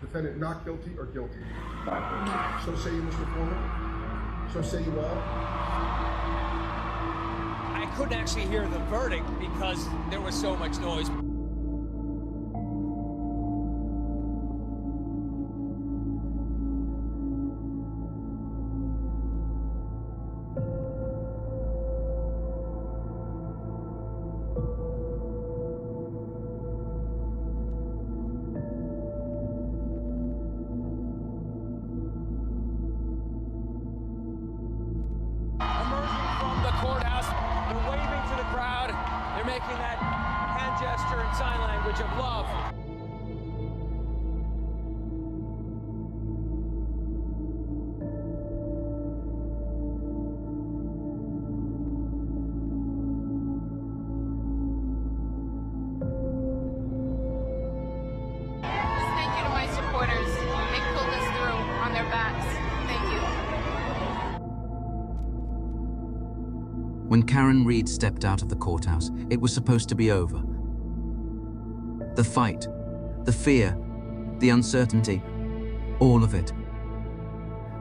Defendant not guilty or guilty? Not So say you, Mr. Foreman? So say you all? I couldn't actually hear the verdict because there was so much noise. Courthouse, they're waving to the crowd. They're making that hand gesture and sign language of love. Thank you to my supporters. They pulled us through on their backs. Thank you. When Karen Reed stepped out of the courthouse, it was supposed to be over. The fight, the fear, the uncertainty, all of it.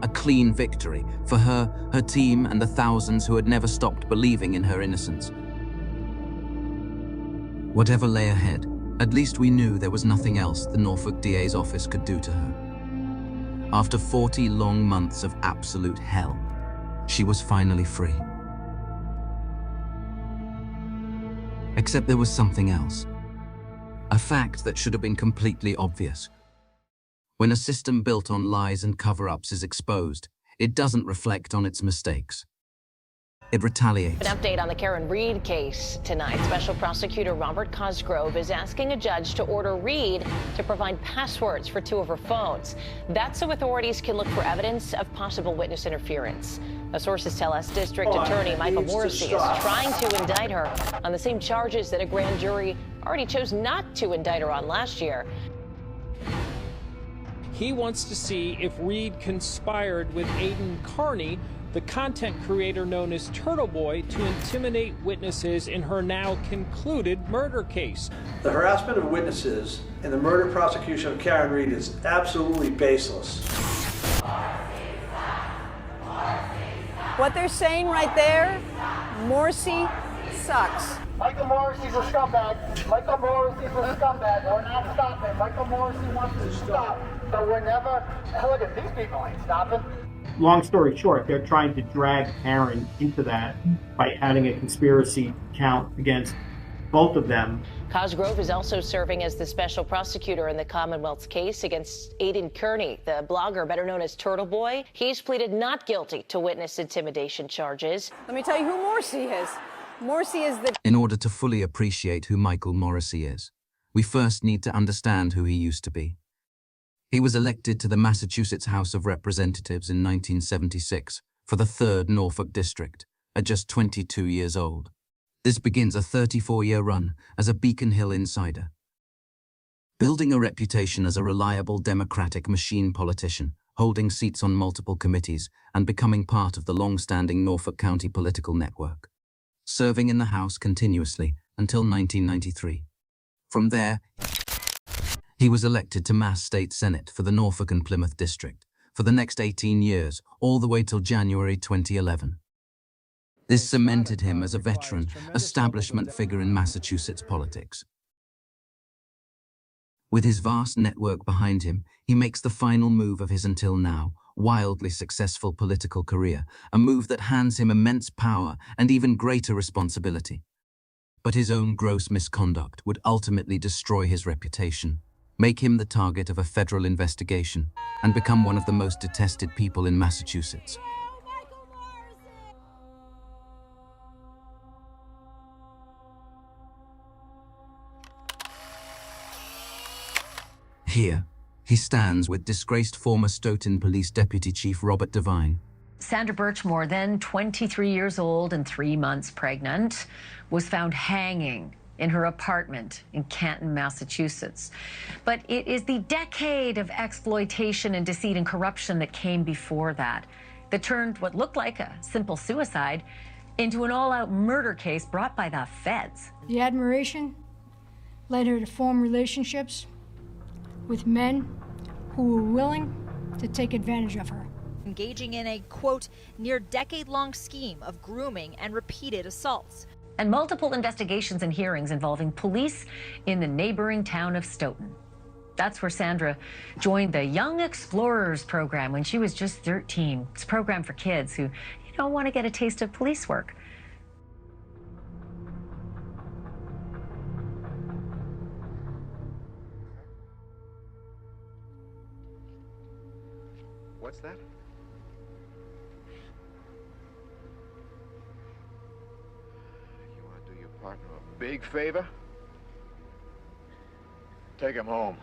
A clean victory for her, her team, and the thousands who had never stopped believing in her innocence. Whatever lay ahead, at least we knew there was nothing else the Norfolk DA's office could do to her. After 40 long months of absolute hell, she was finally free. Except there was something else. A fact that should have been completely obvious. When a system built on lies and cover-ups is exposed, it doesn't reflect on its mistakes. It retaliates. An update on the Karen Reed case tonight. Special Prosecutor Robert Cosgrove is asking a judge to order Reed to provide passwords for 2 of her phones. That's so authorities can look for evidence of possible witness interference. Sources tell us District Attorney Michael Morrissey is trying to indict her on the same charges that a grand jury already chose not to indict her on last year. He wants to see if Reed conspired with Aiden Carney, the content creator known as Turtle Boy, to intimidate witnesses in her now concluded murder case. The harassment of witnesses in the murder prosecution of Karen Reed is absolutely baseless. What they're saying right there, Morrissey sucks. Michael Morrissey's a scumbag. Michael Morrissey's a scumbag. We're not stopping. Michael Morrissey wants to stop, but we're never. Look at these people ain't stopping. Long story short, they're trying to drag Karen into that by adding a conspiracy count against both of them. Cosgrove is also serving as the special prosecutor in the Commonwealth's case against Aiden Kearney, the blogger better known as Turtle Boy. He's pleaded not guilty to witness intimidation charges. Let me tell you who Morrissey is. Morrissey is the... In order to fully appreciate who Michael Morrissey is, we first need to understand who he used to be. He was elected to the Massachusetts House of Representatives in 1976 for the 3rd Norfolk District, at just 22 years old. This begins a 34-year run as a Beacon Hill insider. Building a reputation as a reliable Democratic machine politician, holding seats on multiple committees, and becoming part of the long-standing Norfolk County political network. Serving in the House continuously until 1993. From there, he was elected to Mass State Senate for the Norfolk and Plymouth District for the next 18 years, all the way till January 2011. This cemented him as a veteran, establishment figure in Massachusetts politics. With his vast network behind him, he makes the final move of his until now wildly successful political career, a move that hands him immense power and even greater responsibility. But his own gross misconduct would ultimately destroy his reputation, make him the target of a federal investigation, and become one of the most detested people in Massachusetts. Here, he stands with disgraced former Stoughton Police Deputy Chief Robert Devine. Sandra Birchmore, then 23 years old and 3 months pregnant, was found hanging in her apartment in Canton, Massachusetts. But it is the decade of exploitation and deceit and corruption that came before that turned what looked like a simple suicide into an all-out murder case brought by the feds. The admiration led her to form relationships with men who were willing to take advantage of her. Engaging in a, quote, near decade-long scheme of grooming and repeated assaults. And multiple investigations and hearings involving police in the neighboring town of Stoughton. That's where Sandra joined the Young Explorers program when she was just 13. It's a program for kids who, want to get a taste of police work. What's that? You want to do your partner a big favor? Take him home.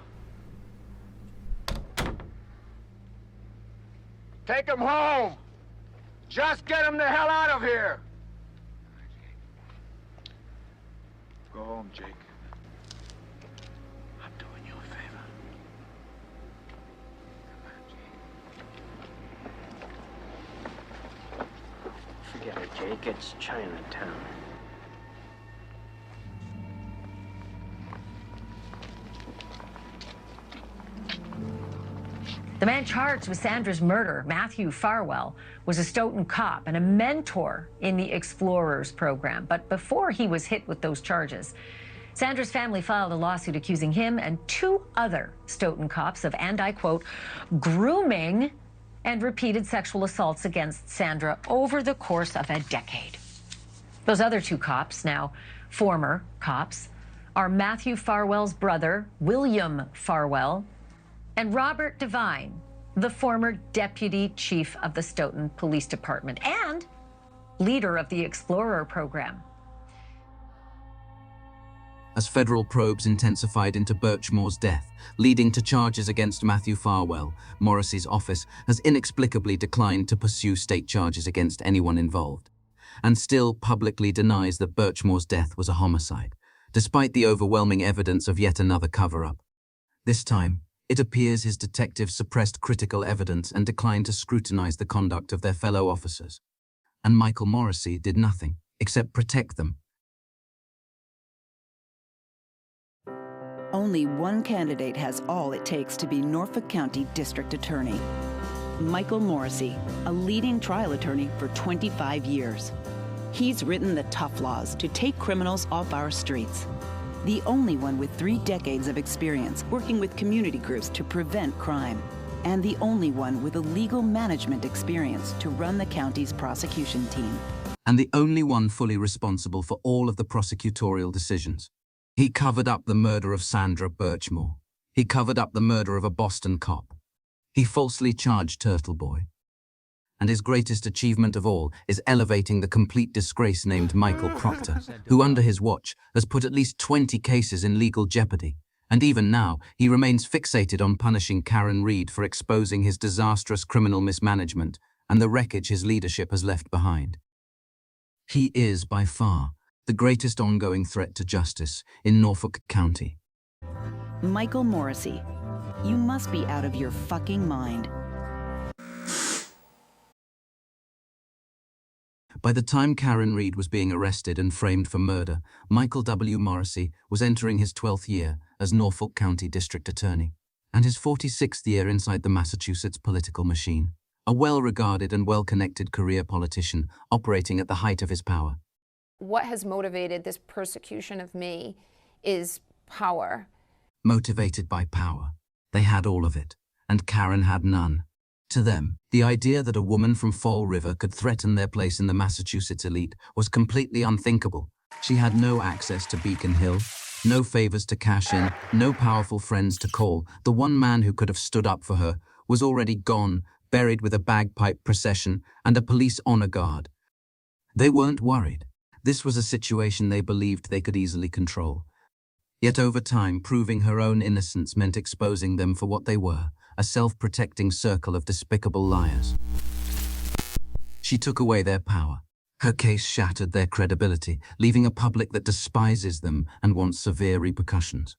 Take him home! Just get him the hell out of here! Go home, Jake. I'm doing you a favor. Forget it, Jake. It's Chinatown. The man charged with Sandra's murder, Matthew Farwell, was a Stoughton cop and a mentor in the Explorers program. But before he was hit with those charges, Sandra's family filed a lawsuit accusing him and 2 other Stoughton cops of, and I quote, grooming and repeated sexual assaults against Sandra over the course of a decade. Those other 2 cops, now former cops, are Matthew Farwell's brother, William Farwell, and Robert Devine, the former deputy chief of the Stoughton Police Department and leader of the Explorer program. As federal probes intensified into Birchmore's death, leading to charges against Matthew Farwell, Morrissey's office has inexplicably declined to pursue state charges against anyone involved, and still publicly denies that Birchmore's death was a homicide, despite the overwhelming evidence of yet another cover-up. This time, it appears his detectives suppressed critical evidence and declined to scrutinize the conduct of their fellow officers. And Michael Morrissey did nothing, except protect them. Only one candidate has all it takes to be Norfolk County District Attorney. Michael Morrissey, a leading trial attorney for 25 years. He's written the tough laws to take criminals off our streets. The only one with 3 decades of experience working with community groups to prevent crime. And the only one with a legal management experience to run the county's prosecution team. And the only one fully responsible for all of the prosecutorial decisions. He covered up the murder of Sandra Birchmore. He covered up the murder of a Boston cop. He falsely charged Turtle Boy. And his greatest achievement of all is elevating the complete disgrace named Michael Proctor, who under his watch has put at least 20 cases in legal jeopardy. And even now, he remains fixated on punishing Karen Reed for exposing his disastrous criminal mismanagement and the wreckage his leadership has left behind. He is, by far, the greatest ongoing threat to justice in Norfolk County. Michael Morrissey, you must be out of your fucking mind. By the time Karen Reed was being arrested and framed for murder, Michael W. Morrissey was entering his 12th year as Norfolk County District Attorney, and his 46th year inside the Massachusetts political machine, a well-regarded and well-connected career politician operating at the height of his power. What has motivated this persecution of me is power. Motivated by power. They had all of it, and Karen had none. To them, the idea that a woman from Fall River could threaten their place in the Massachusetts elite was completely unthinkable. She had no access to Beacon Hill, no favors to cash in, no powerful friends to call. The one man who could have stood up for her was already gone, buried with a bagpipe procession and a police honor guard. They weren't worried. This was a situation they believed they could easily control. Yet over time, proving her own innocence meant exposing them for what they were, a self-protecting circle of despicable liars. She took away their power. Her case shattered their credibility, leaving a public that despises them and wants severe repercussions.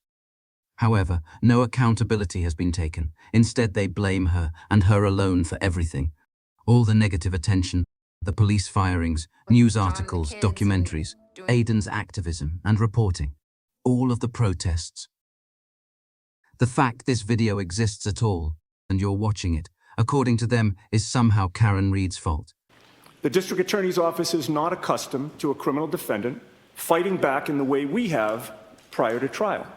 However, no accountability has been taken. Instead, they blame her, and her alone, for everything. All the negative attention, the police firings, news articles, documentaries, Aiden's activism and reporting. All of the protests. The fact this video exists at all And you're watching it, according to them, is somehow Karen Reid's fault. The district attorney's office is not accustomed to a criminal defendant fighting back in the way we have prior to trial.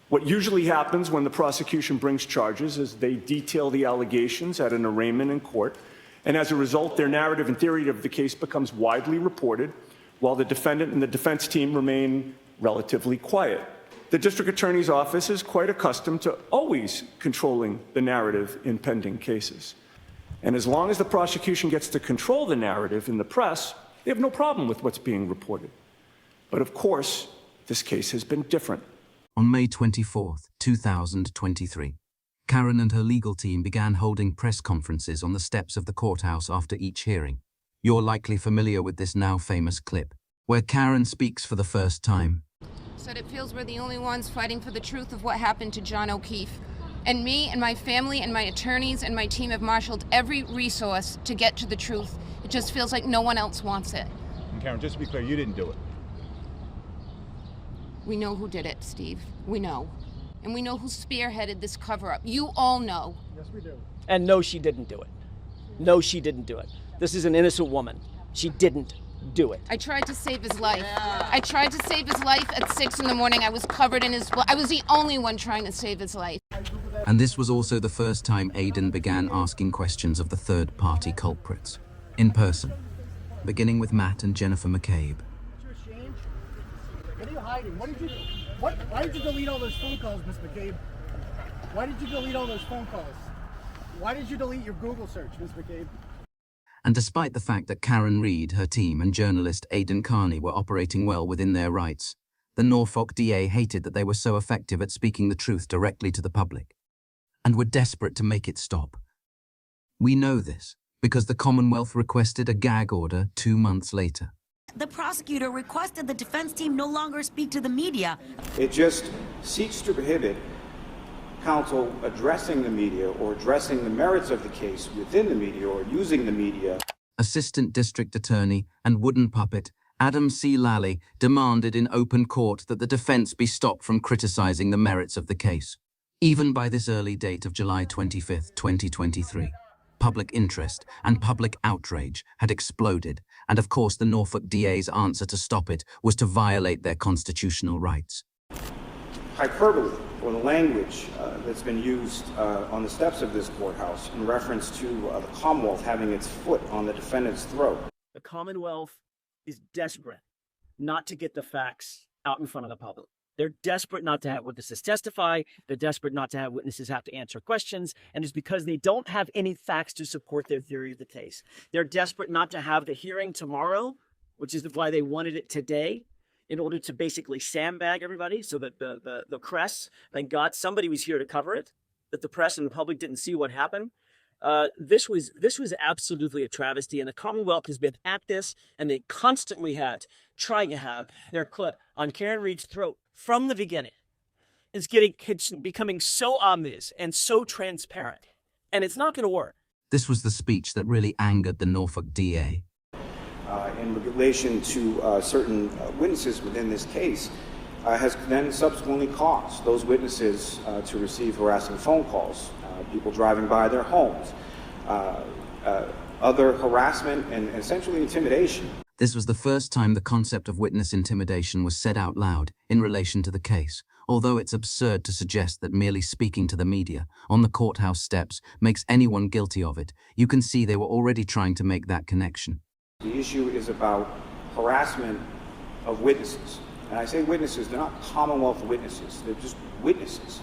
What usually happens when the prosecution brings charges is they detail the allegations at an arraignment in court, and as a result, their narrative and theory of the case becomes widely reported, while the defendant and the defense team remain relatively quiet. The district attorney's office is quite accustomed to always controlling the narrative in pending cases. And as long as the prosecution gets to control the narrative in the press, they have no problem with what's being reported. But of course, this case has been different. On May 24, 2023, Karen and her legal team began holding press conferences on the steps of the courthouse after each hearing. You're likely familiar with this now famous clip, where Karen speaks for the first time. Said it feels we're the only ones fighting for the truth of what happened to John O'Keefe. And me and my family and my attorneys and my team have marshaled every resource to get to the truth. It just feels like no one else wants it. And Karen, just to be clear, you didn't do it. We know who did it, Steve. We know. And we know who spearheaded this cover-up. You all know. Yes, we do. And no, she didn't do it. No, she didn't do it. This is an innocent woman. She didn't do it. I tried to save his life. I tried to save his life at 6 in the morning. I was covered in his blood. I was the only one trying to save his life. And this was also the first time Aiden began asking questions of the third-party culprits, in person, beginning with Matt and Jennifer McCabe. What are you hiding? What did you do? Why did you delete all those phone calls, Ms. McCabe? Why did you delete all those phone calls? Why did you delete your Google search, Ms. McCabe? And despite the fact that Karen Reid, her team, and journalist Aidan Carney were operating well within their rights, the Norfolk DA hated that they were so effective at speaking the truth directly to the public, and were desperate to make it stop. We know this because the Commonwealth requested a gag order 2 months later. The prosecutor requested the defense team no longer speak to the media. It just seeks to prohibit counsel addressing the media or addressing the merits of the case within the media or using the media. Assistant District Attorney and wooden puppet Adam C. Lally demanded in open court that the defense be stopped from criticizing the merits of the case. Even by this early date of July 25, 2023, public interest and public outrage had exploded, and of course the Norfolk DA's answer to stop it was to violate their constitutional rights. Hyperbole, or the language that's been used on the steps of this courthouse in reference to the Commonwealth having its foot on the defendant's throat. The Commonwealth is desperate not to get the facts out in front of the public. They're desperate not to have witnesses testify. They're desperate not to have witnesses have to answer questions. And it's because they don't have any facts to support their theory of the case. They're desperate not to have the hearing tomorrow, which is why they wanted it today, in order to basically sandbag everybody so that the press, thank God somebody was here to cover it, that the press and the public didn't see what happened. This was absolutely a travesty, and the Commonwealth has been at this, and they constantly trying to have their clip on Karen Reid's throat from the beginning. It's becoming so obvious and so transparent, and it's not going to work. This was the speech that really angered the Norfolk DA. In relation to certain witnesses within this case, has then subsequently caused those witnesses to receive harassing phone calls, people driving by their homes, other harassment and essentially intimidation. This was the first time the concept of witness intimidation was said out loud in relation to the case, although it's absurd to suggest that merely speaking to the media on the courthouse steps makes anyone guilty of it. You can see they were already trying to make that connection. The issue is about harassment of witnesses. And I say witnesses, they're not Commonwealth witnesses, they're just witnesses.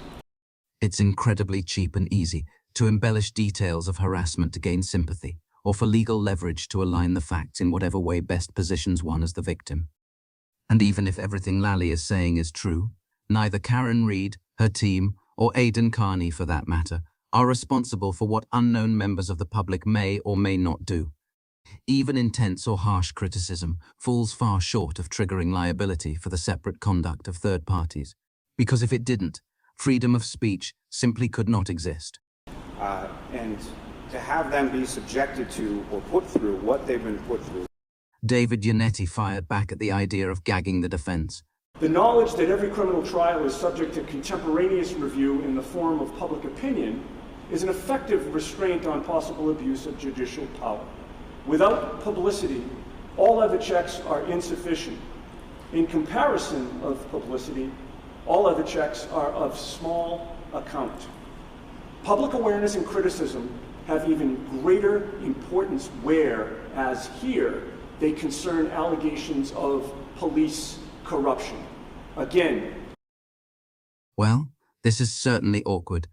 It's incredibly cheap and easy to embellish details of harassment to gain sympathy, or for legal leverage to align the facts in whatever way best positions one as the victim. And even if everything Lally is saying is true, neither Karen Reid, her team, or Aidan Carney for that matter, are responsible for what unknown members of the public may or may not do. Even intense or harsh criticism falls far short of triggering liability for the separate conduct of third parties, because if it didn't, freedom of speech simply could not exist. And to have them be subjected to or put through what they've been put through. David Yannetti fired back at the idea of gagging the defense. The knowledge that every criminal trial is subject to contemporaneous review in the form of public opinion is an effective restraint on possible abuse of judicial power. Without publicity, all other checks are insufficient. In comparison of publicity, all other checks are of small account. Public awareness and criticism have even greater importance where, as here, they concern allegations of police corruption. Again. Well, this is certainly awkward.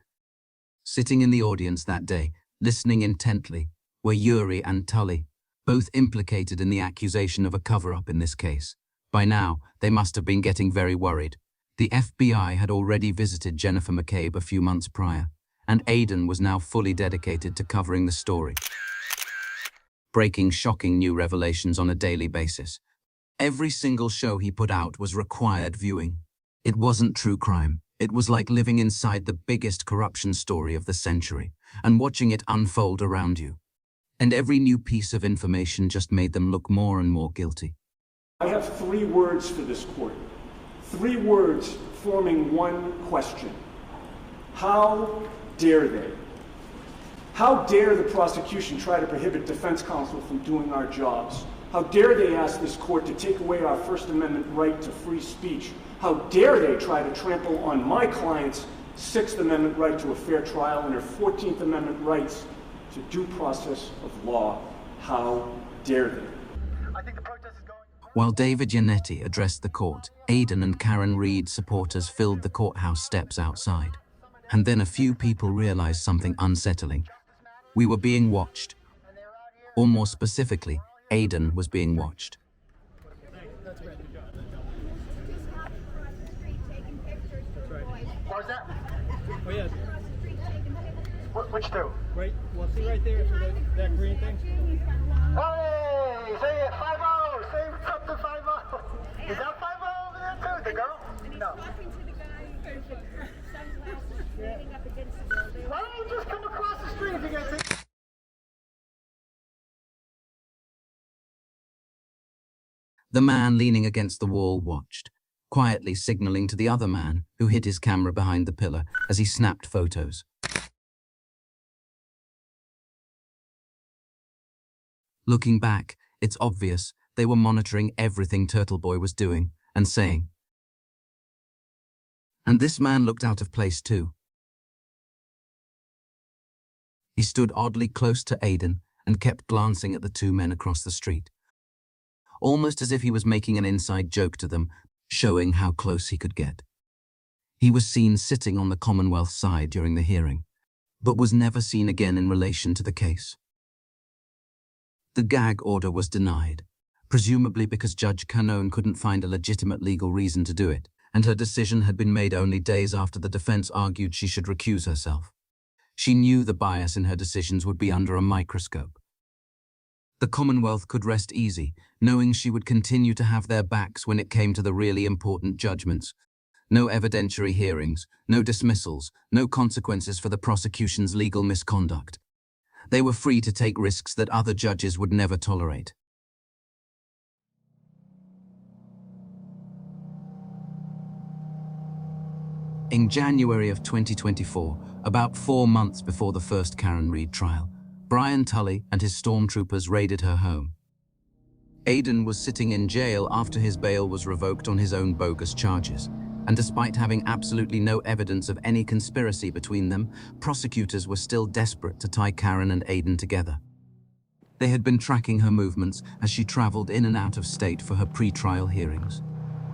Sitting in the audience that day, listening intently, were Yuri and Tully, both implicated in the accusation of a cover-up in this case. By now, they must have been getting very worried. The FBI had already visited Jennifer McCabe a few months prior, and Aiden was now fully dedicated to covering the story, breaking shocking new revelations on a daily basis. Every single show he put out was required viewing. It wasn't true crime. It was like living inside the biggest corruption story of the century and watching it unfold around you. And every new piece of information just made them look more and more guilty. I have 3 words for this court. 3 words forming one question. How dare they? How dare the prosecution try to prohibit defense counsel from doing our jobs? How dare they ask this court to take away our First Amendment right to free speech? How dare they try to trample on my client's 6th Amendment right to a fair trial and her 14th Amendment rights to due process of law? How dare they? While David Yannetti addressed the court, Aiden and Karen Reed supporters filled the courthouse steps outside. And then a few people realized something unsettling. We were being watched. Or more specifically, Aiden was being watched. Where's that? Oh, yeah. Which two? Right, well, see right there, so that green thing? Hey, say it, 5-0, say something 5-0. Is that 5-0 over there too, the girl? No. Why don't you just come across the street if you're gonna take... The man leaning against the wall watched, quietly signaling to the other man, who hid his camera behind the pillar as he snapped photos. Looking back, it's obvious they were monitoring everything Turtle Boy was doing and saying. And this man looked out of place too. He stood oddly close to Aiden and kept glancing at the 2 men across the street, almost as if he was making an inside joke to them, showing how close he could get. He was seen sitting on the Commonwealth side during the hearing, but was never seen again in relation to the case. The gag order was denied, presumably because Judge Canone couldn't find a legitimate legal reason to do it, and her decision had been made only days after the defense argued she should recuse herself. She knew the bias in her decisions would be under a microscope. The Commonwealth could rest easy, knowing she would continue to have their backs when it came to the really important judgments. No evidentiary hearings, no dismissals, no consequences for the prosecution's legal misconduct. They were free to take risks that other judges would never tolerate. In January of 2024, about 4 months before the first Karen Reed trial, Brian Tully and his stormtroopers raided her home. Aiden was sitting in jail after his bail was revoked on his own bogus charges, and despite having absolutely no evidence of any conspiracy between them, prosecutors were still desperate to tie Karen and Aiden together. They had been tracking her movements as she traveled in and out of state for her pre-trial hearings.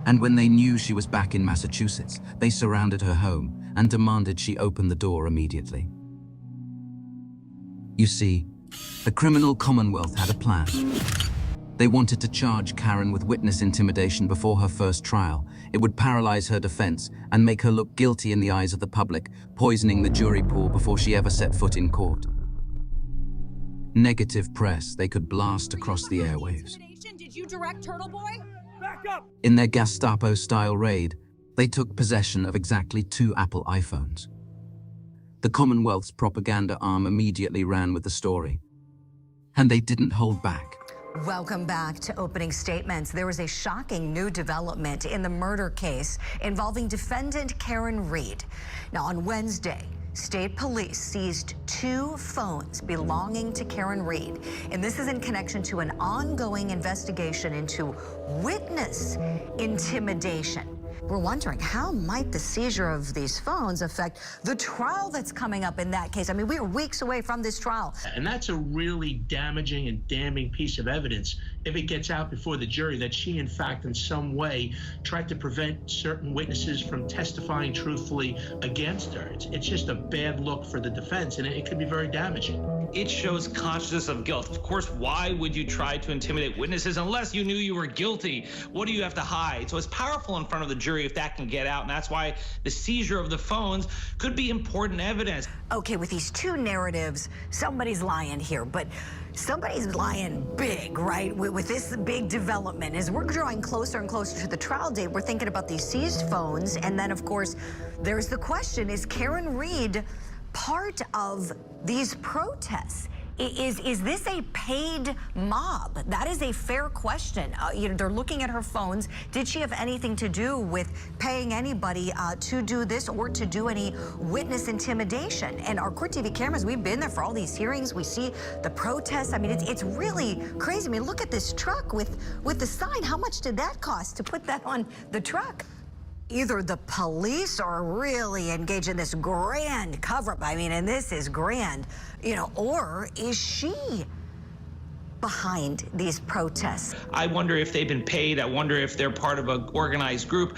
And when they knew she was back in Massachusetts, they surrounded her home and demanded she open the door immediately. You see, the criminal Commonwealth had a plan. They wanted to charge Karen with witness intimidation before her first trial. It would paralyze her defense and make her look guilty in the eyes of the public, poisoning the jury pool before she ever set foot in court. Negative press they could blast across the airwaves. Did you direct Turtle Boy? Back up! In their Gestapo-style raid, they took possession of exactly 2 Apple iPhones. The Commonwealth's propaganda arm immediately ran with the story, and they didn't hold back. Welcome back to opening statements. There was a shocking new development in the murder case involving defendant Karen Reed. Now, on Wednesday, State police seized 2 phones belonging to Karen Reed, and this is in connection to an ongoing investigation into witness intimidation. We're wondering, how might the seizure of these phones affect the trial that's coming up in that case? I mean, we are weeks away from this trial. And that's a really damaging and damning piece of evidence if it gets out before the jury that she, in fact, in some way tried to prevent certain witnesses from testifying truthfully against her. It's just a bad look for the defense, and it could be very damaging. It shows consciousness of guilt. Of course, why would you try to intimidate witnesses unless you knew you were guilty? What do you have to hide? So it's powerful in front of the jury if that can get out, and that's why the seizure of the phones could be important evidence. Okay, with these 2 narratives, somebody's lying here, but somebody's lying big, right? With this big development, as we're drawing closer and closer to the trial date, we're thinking about these seized phones, and then, of course, there's the question, is Karen Reed part of these protests? Is this a paid mob? That is a fair question. You know, they're looking at her phones. Did she have anything to do with paying anybody to do this or to do any witness intimidation? And our Court TV cameras, we've been there for all these hearings. We see the protests. I mean, it's really crazy. I mean, look at this truck with the sign. How much did that cost to put that on the truck? Either the police are really engaged in this grand cover-up, I mean, and this is grand, you know, or is she behind these protests? I wonder if they've been paid. I wonder if they're part of an organized group.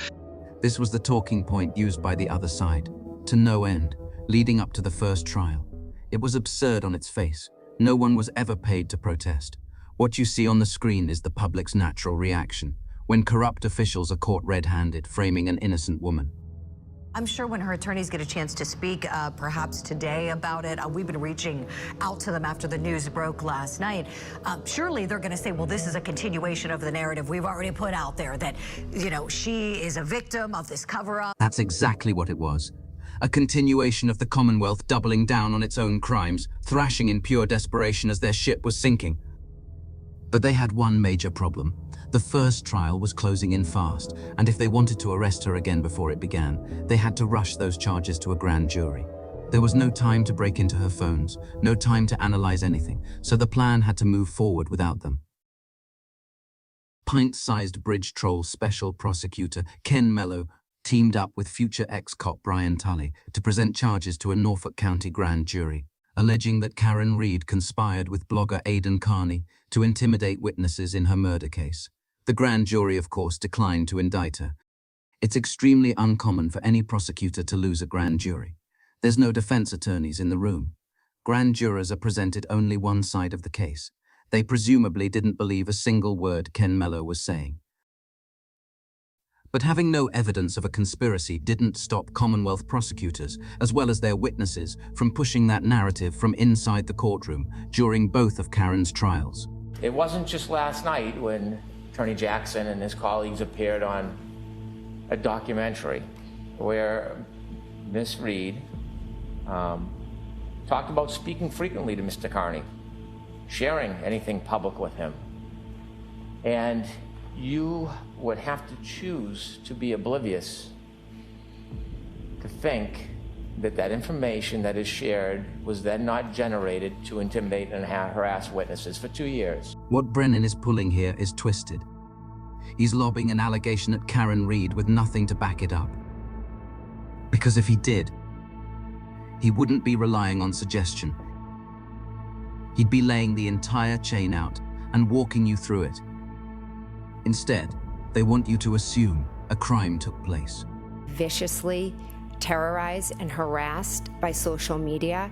This was the talking point used by the other side, to no end, leading up to the first trial. It was absurd on its face. No one was ever paid to protest. What you see on the screen is the public's natural reaction when corrupt officials are caught red-handed framing an innocent woman. I'm sure when her attorneys get a chance to speak, perhaps today about it, we've been reaching out to them after the news broke last night. Surely they're going to say, well, this is a continuation of the narrative we've already put out there, that, you know, she is a victim of this cover-up. That's exactly what it was. A continuation of the Commonwealth doubling down on its own crimes, thrashing in pure desperation as their ship was sinking. But they had one major problem. The first trial was closing in fast, and if they wanted to arrest her again before it began, they had to rush those charges to a grand jury. There was no time to break into her phones, no time to analyze anything, so the plan had to move forward without them. Pint-sized bridge troll special prosecutor Ken Mello teamed up with future ex-cop Brian Tully to present charges to a Norfolk County grand jury, alleging that Karen Reed conspired with blogger Aidan Carney to intimidate witnesses in her murder case. The grand jury, of course, declined to indict her. It's extremely uncommon for any prosecutor to lose a grand jury. There's no defense attorneys in the room. Grand jurors are presented only one side of the case. They presumably didn't believe a single word Ken Mello was saying. But having no evidence of a conspiracy didn't stop Commonwealth prosecutors, as well as their witnesses, from pushing that narrative from inside the courtroom during both of Karen's trials. It wasn't just last night when Attorney Jackson and his colleagues appeared on a documentary where Miss Reed talked about speaking frequently to Mr. Carney, sharing anything public with him. And you would have to choose to be oblivious to think that that information that is shared was then not generated to intimidate and harass witnesses for 2 years. What Brennan is pulling here is twisted. He's lobbing an allegation at Karen Reed with nothing to back it up. Because if he did, he wouldn't be relying on suggestion. He'd be laying the entire chain out and walking you through it. Instead, they want you to assume a crime took place. Viciously terrorized and harassed by social media.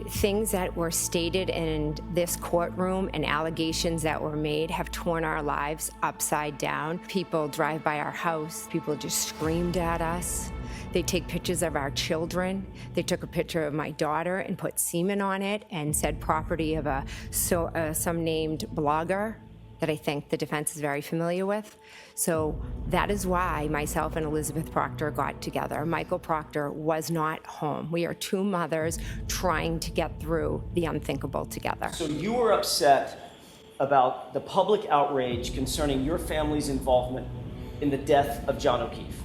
Things that were stated in this courtroom and allegations that were made have torn our lives upside down. People drive by our house, people just screamed at us. They take pictures of our children. They took a picture of my daughter and put semen on it and said property of some named blogger that I think the defense is very familiar with. So that is why myself and Elizabeth Proctor got together. Michael Proctor was not home. We are 2 mothers trying to get through the unthinkable together. So you were upset about the public outrage concerning your family's involvement in the death of John O'Keefe.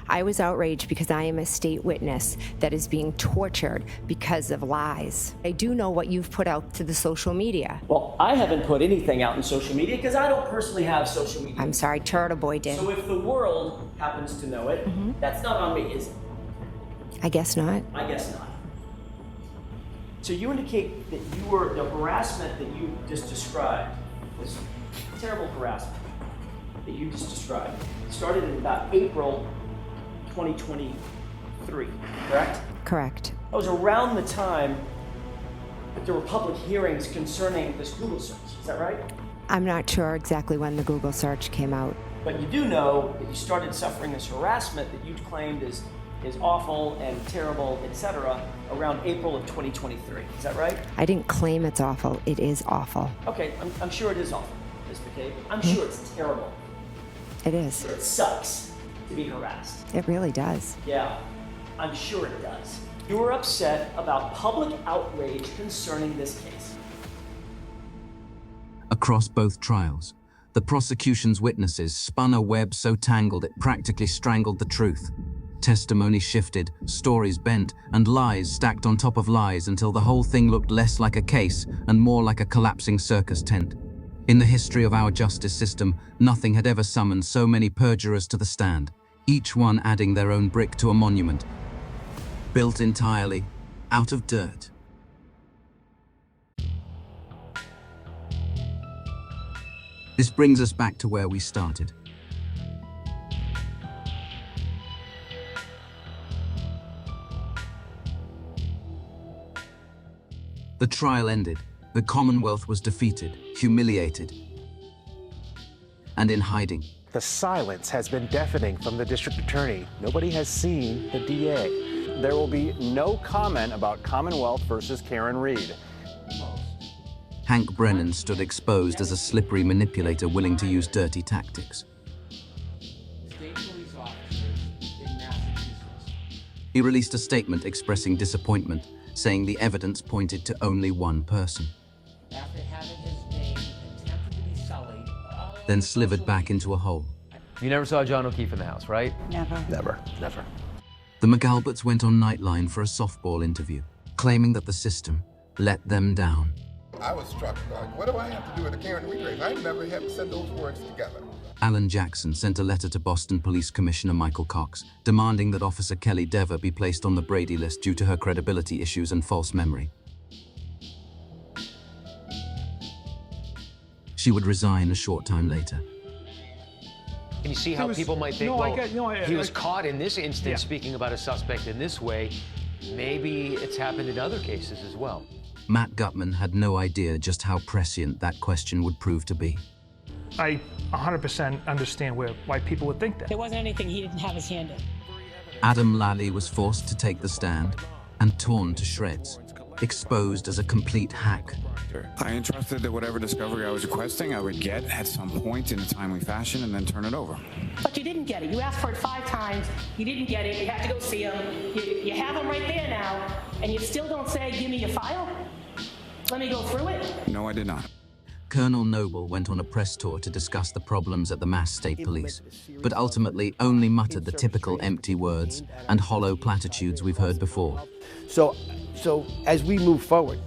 I was outraged because I am a state witness that is being tortured because of lies. I do know what you've put out to the social media. Well, I haven't put anything out in social media because I don't personally have social media. I'm sorry, Turtle Boy did. So if the world happens to know it, that's not on me, is it? I guess not. I guess not. So you indicate that the harassment that you just described, this terrible harassment that you just described, started in about April 2023, correct? Correct. That was around the time that there were public hearings concerning this Google search, is that right? I'm not sure exactly when the Google search came out. But you do know that you started suffering this harassment that you claimed is awful and terrible, etc., around April of 2023. Is that right? I didn't claim it's awful. It is awful. Okay, I'm sure it is awful, Ms. McCabe. I'm sure it's terrible. It is. It sucks to be harassed. It really does. Yeah, I'm sure it does. You were upset about public outrage concerning this case. Across both trials, the prosecution's witnesses spun a web so tangled it practically strangled the truth. Testimony shifted, stories bent, and lies stacked on top of lies until the whole thing looked less like a case and more like a collapsing circus tent. In the history of our justice system, nothing had ever summoned so many perjurers to the stand, each one adding their own brick to a monument, built entirely out of dirt. This brings us back to where we started. The trial ended. The Commonwealth was defeated, humiliated, and in hiding. The silence has been deafening from the district attorney. Nobody has seen the DA. There will be no comment about Commonwealth versus Karen Reed. Hank Brennan stood exposed as a slippery manipulator willing to use dirty tactics. He released a statement expressing disappointment, saying the evidence pointed to only one person. After having his name attempted to be sullied, Then slivered back into a hole. You never saw John O'Keefe in the house, right? Never. Never. The McAlberts went on Nightline for a softball interview, claiming that the system let them down. I was struck, like, what do I have to do with a Karen Reed race? I never had said those words together. Alan Jackson sent a letter to Boston Police Commissioner Michael Cox, demanding that Officer Kelly Dever be placed on the Brady list due to her credibility issues and false memory. She would resign a short time later. And you see how people might think, he was caught in this instance speaking about a suspect in this way. Maybe it's happened in other cases as well. Matt Gutman had no idea just how prescient that question would prove to be. I 100% understand why people would think that. There wasn't anything he didn't have his hand in. Adam Lally was forced to take the stand and torn to shreds, exposed as a complete hack. I entrusted that whatever discovery I was requesting, I would get at some point in a timely fashion and then turn it over. But you didn't get it. You asked for it 5 times. You didn't get it. You had to go see him. You have him right there now, and you still don't say, give me your file? Let me go through it? No, I did not. Colonel Noble went on a press tour to discuss the problems at the Mass State Police, but ultimately only muttered the typical empty words and hollow platitudes we've heard before. So as we move forward,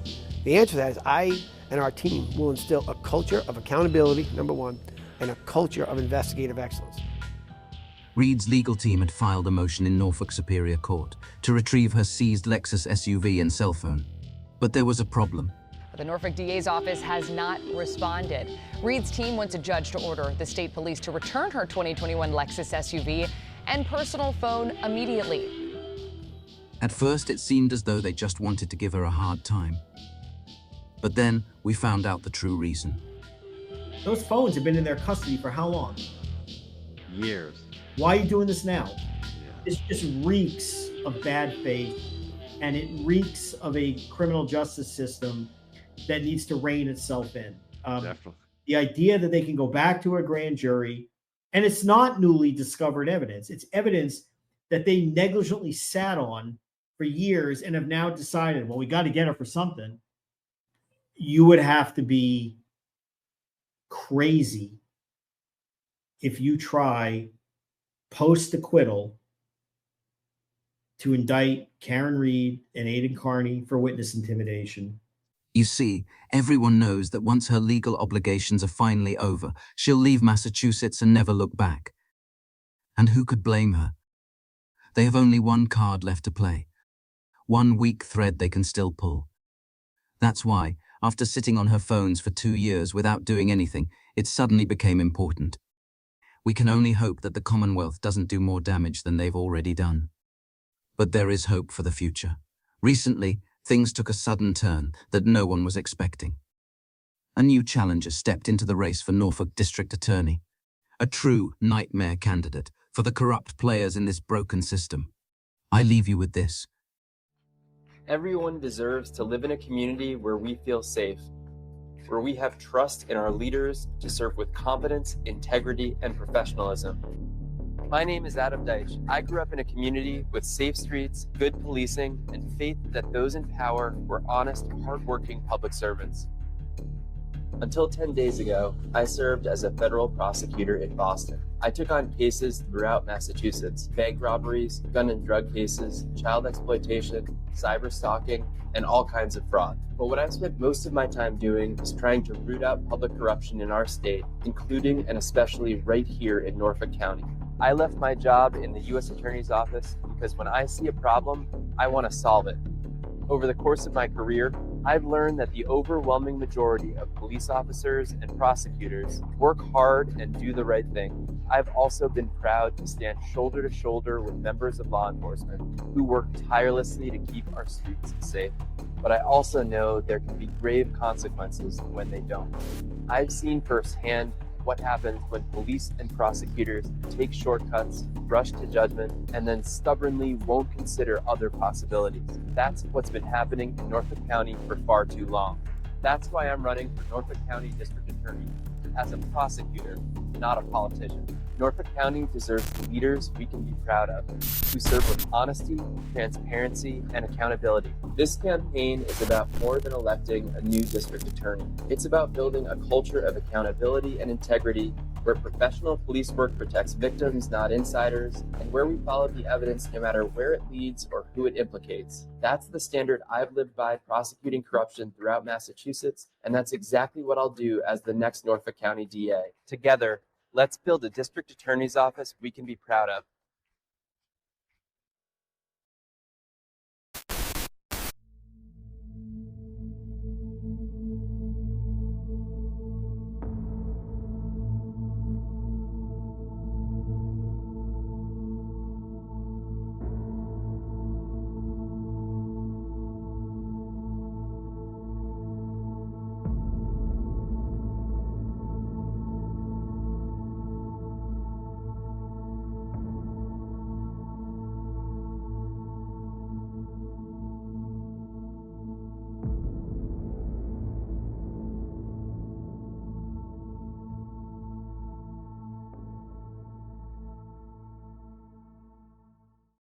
the answer to that is I and our team will instill a culture of accountability, number one, and a culture of investigative excellence. Reed's legal team had filed a motion in Norfolk Superior Court to retrieve her seized Lexus SUV and cell phone. But there was a problem. The Norfolk DA's office has not responded. Reed's team wants a judge to order the state police to return her 2021 Lexus SUV and personal phone immediately. At first, it seemed as though they just wanted to give her a hard time. But then we found out the true reason. Those phones have been in their custody for how long? Years. Why are you doing this now? This just reeks of bad faith, and it reeks of a criminal justice system that needs to rein itself in. Definitely. The idea that they can go back to a grand jury, and it's not newly discovered evidence. It's evidence that they negligently sat on for years and have now decided, well, we got to get her for something. You would have to be crazy if you try post-acquittal to indict Karen Reed and Aidan Carney for witness intimidation. You see, everyone knows that once her legal obligations are finally over, she'll leave Massachusetts and never look back. And who could blame her? They have only one card left to play. One weak thread they can still pull. That's why, after sitting on her phones for 2 years without doing anything, it suddenly became important. We can only hope that the Commonwealth doesn't do more damage than they've already done. But there is hope for the future. Recently, things took a sudden turn that no one was expecting. A new challenger stepped into the race for Norfolk District Attorney. A true nightmare candidate for the corrupt players in this broken system. I leave you with this. Everyone deserves to live in a community where we feel safe, where we have trust in our leaders to serve with competence, integrity, and professionalism. My name is Adam Deitch. I grew up in a community with safe streets, good policing, and faith that those in power were honest, hardworking public servants. Until 10 days ago, I served as a federal prosecutor in Boston. I took on cases throughout Massachusetts: bank robberies, gun and drug cases, child exploitation, cyber stalking, and all kinds of fraud. But what I've spent most of my time doing is trying to root out public corruption in our state, including and especially right here in Norfolk County. I left my job in the U.S. Attorney's Office because when I see a problem, I want to solve it. Over the course of my career, I've learned that the overwhelming majority of police officers and prosecutors work hard and do the right thing. I've also been proud to stand shoulder to shoulder with members of law enforcement who work tirelessly to keep our streets safe. But I also know there can be grave consequences when they don't. I've seen firsthand what happens when police and prosecutors take shortcuts, rush to judgment, and then stubbornly won't consider other possibilities. That's what's been happening in Norfolk County for far too long. That's why I'm running for Norfolk County District Attorney as a prosecutor, not a politician. Norfolk County deserves leaders we can be proud of, who serve with honesty, transparency, and accountability. This campaign is about more than electing a new district attorney. It's about building a culture of accountability and integrity where professional police work protects victims, not insiders, and where we follow the evidence no matter where it leads or who it implicates. That's the standard I've lived by prosecuting corruption throughout Massachusetts, and that's exactly what I'll do as the next Norfolk County DA. Together, let's build a district attorney's office we can be proud of,